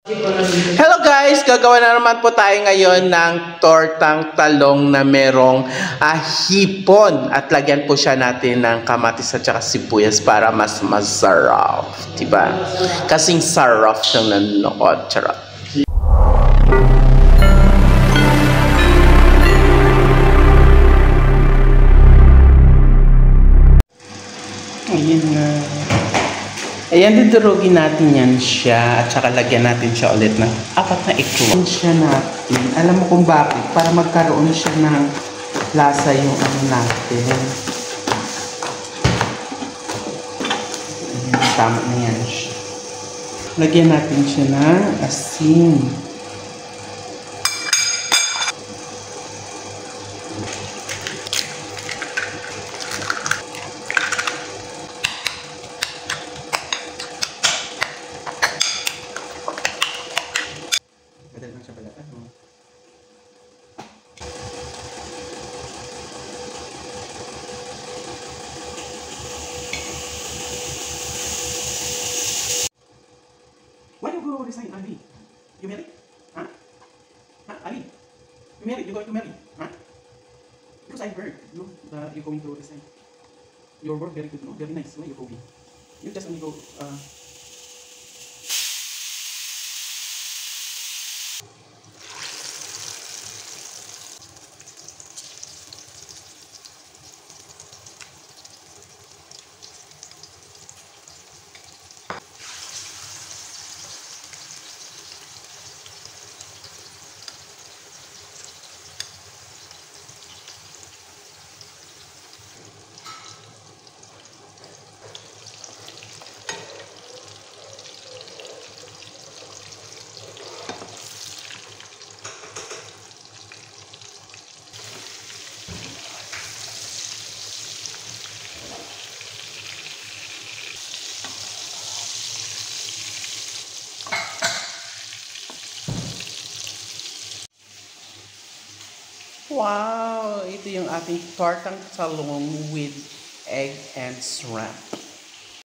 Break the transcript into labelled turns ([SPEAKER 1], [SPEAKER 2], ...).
[SPEAKER 1] Hello guys! Gagawa na naman po tayo ngayon ng tortang talong na merong hipon. At lagyan po siya natin ng kamatis at saka sibuyas para mas masarap. Diba? Kasing sarap siyang nanonood. Charot. Ayan nga. Ayan, dudurugin natin yan siya at saka lagyan natin siya ulit ng 4 na iklog. Siya natin. Alam mo kung bakit? Para magkaroon siya ng lasa yung ano natin. Ayan, tama na yan siya. Lagyan natin siya ng asin. Padal lang siya pala. Why you go resign, Ali? You married? Huh? Huh, Ali? You married? You going to marry? Huh? Because I heard you're going to resign. Your work very good, no? Very nice. Why you going? You just only go. Wow! Ito yung ating tortang talong with egg and shrimp.